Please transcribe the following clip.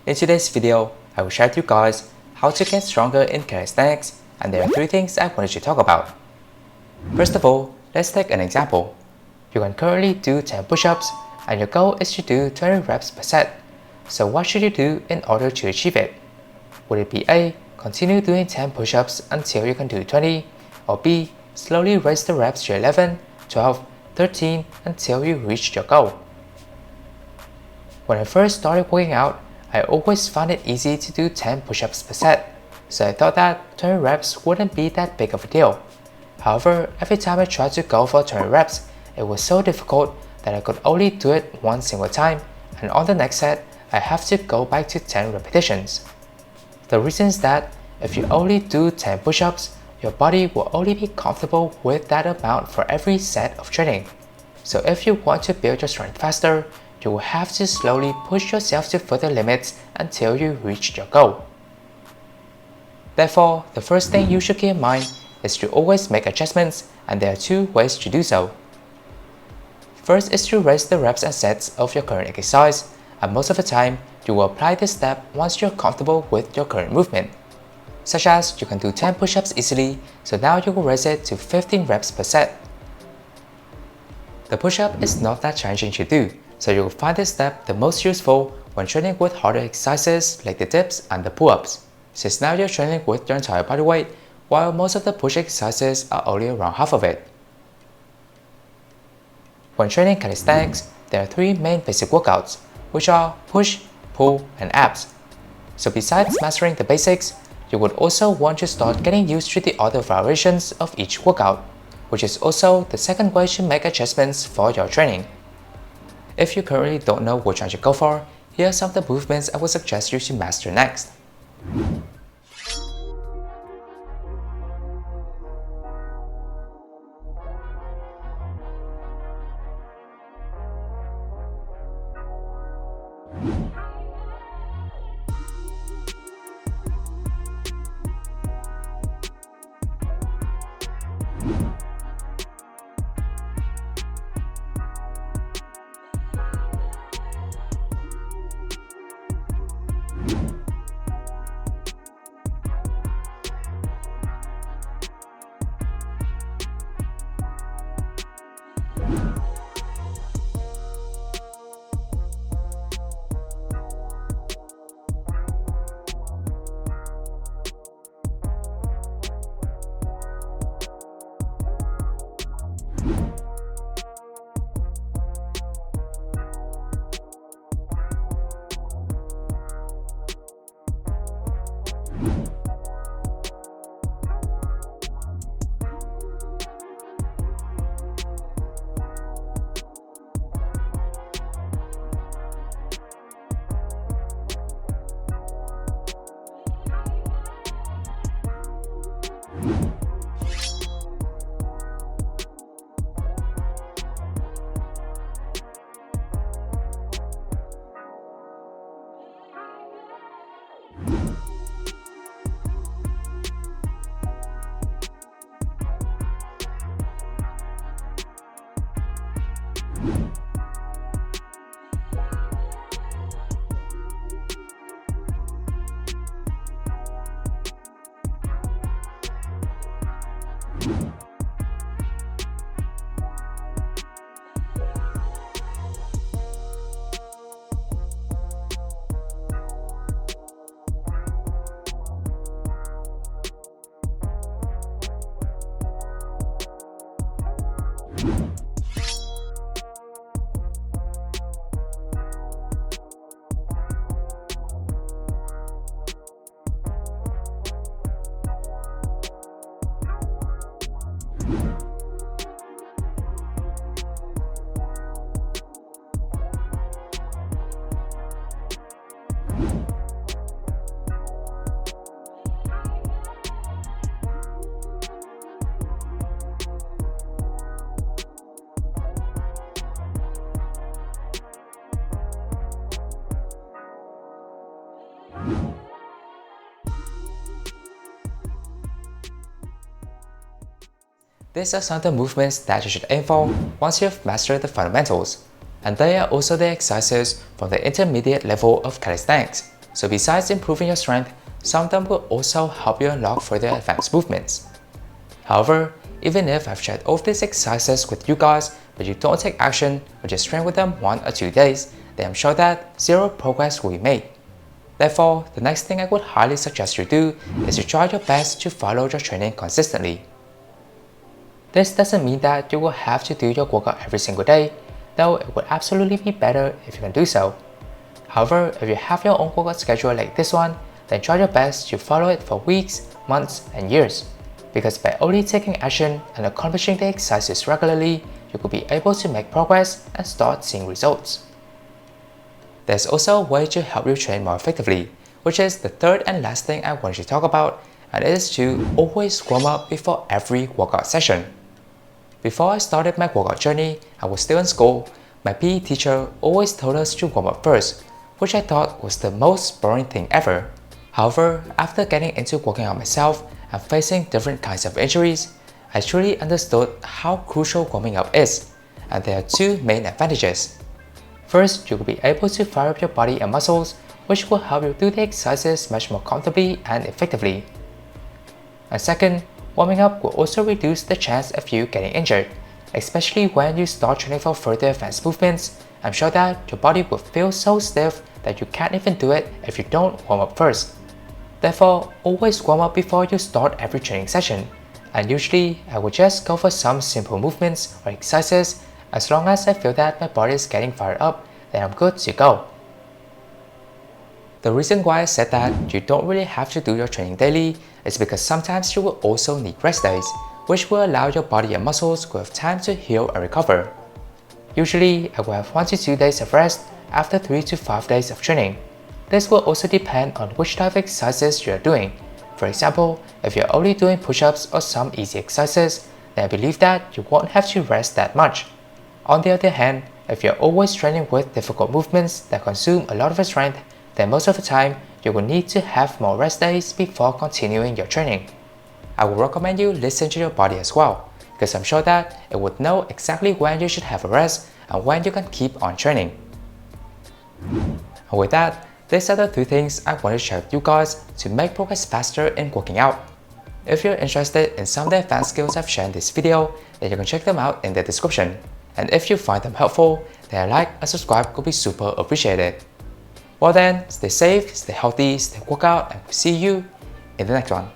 In today's video, I will share with you guys how to get stronger in calisthenics, and there are 3 things I wanted to talk about. First of all, let's take an example. You can currently do 10 push-ups and your goal is to do 20 reps per set. So what should you do in order to achieve it? Would it be A, continue doing 10 push-ups until you can do 20, or B, slowly raise the reps to 11, 12, 13 until you reach your goal? When I first started working out, I always found it easy to do 10 push-ups per set, so I thought that 20 reps wouldn't be that big of a deal. However, every time I tried to go for 20 reps, it was so difficult that I could only do it one single time, and on the next set, I have to go back to 10 repetitions. The reason is that if you only do 10 push-ups, your body will only be comfortable with that amount for every set of training. So if you want to build your strength faster, you will have to slowly push yourself to further limits until you reach your goal. Therefore, the first thing you should keep in mind is to always make adjustments, and there are 2 ways to do so. First is to raise the reps and sets of your current exercise, and most of the time, you will apply this step once you're comfortable with your current movement. Such as, you can do 10 push-ups easily, so now you will raise it to 15 reps per set. The push-up is not that challenging to do, so you will find this step the most useful when training with harder exercises like the dips and the pull-ups, since now you're training with your entire body weight, while most of the push exercises are only around half of it. When training calisthenics, there are 3 main basic workouts, which are push, pull, and abs. So besides mastering the basics, you would also want to start getting used to the other variations of each workout, which is also the second way to make adjustments for your training. If you currently don't know which one to go for, here are some of the movements I would suggest you to master next. These are some of the movements that you should aim for once you've mastered the fundamentals, and they are also the exercises from the intermediate level of calisthenics. So besides improving your strength, some of them will also help you unlock further advanced movements. However, even if I've shared all of these exercises with you guys, but you don't take action or just train with them 1 or 2 days, then I'm sure that zero progress will be made. Therefore, the next thing I would highly suggest you do is to try your best to follow your training consistently. This doesn't mean that you will have to do your workout every single day, though it would absolutely be better if you can do so. However, if you have your own workout schedule like this one, then try your best to follow it for weeks, months, and years. Because by only taking action and accomplishing the exercises regularly, you could be able to make progress and start seeing results. There's also a way to help you train more effectively, which is the third and last thing I want you to talk about, and it is to always warm up before every workout session. Before I started my workout journey, I was still in school. My PE teacher always told us to warm up first, which I thought was the most boring thing ever. However, after getting into working out myself and facing different kinds of injuries, I truly understood how crucial warming up is, and there are two main advantages. First, you will be able to fire up your body and muscles, which will help you do the exercises much more comfortably and effectively. And second, warming up will also reduce the chance of you getting injured, especially when you start training for further advanced movements. I'm sure that your body will feel so stiff that you can't even do it if you don't warm up first. Therefore, always warm up before you start every training session, and usually I will just go for some simple movements or exercises. As long as I feel that my body is getting fired up, then I'm good to go. The reason why I said that you don't really have to do your training daily is because sometimes you will also need rest days, which will allow your body and muscles to have time to heal and recover. Usually, I will have 1 to 2 days of rest after 3 to 5 days of training. This will also depend on which type of exercises you are doing. For example, if you're only doing push-ups or some easy exercises, then I believe that you won't have to rest that much. On the other hand, if you're always training with difficult movements that consume a lot of your strength, then most of the time, you will need to have more rest days before continuing your training. I would recommend you listen to your body as well, because I'm sure that it would know exactly when you should have a rest and when you can keep on training. And with that, these are the 3 things I wanted to share with you guys to make progress faster in working out. If you're interested in some of the advanced skills I've shared in this video, then you can check them out in the description. And if you find them helpful, then a like and subscribe could be super appreciated. Well then, stay safe, stay healthy, stay workout, and we'll see you in the next one.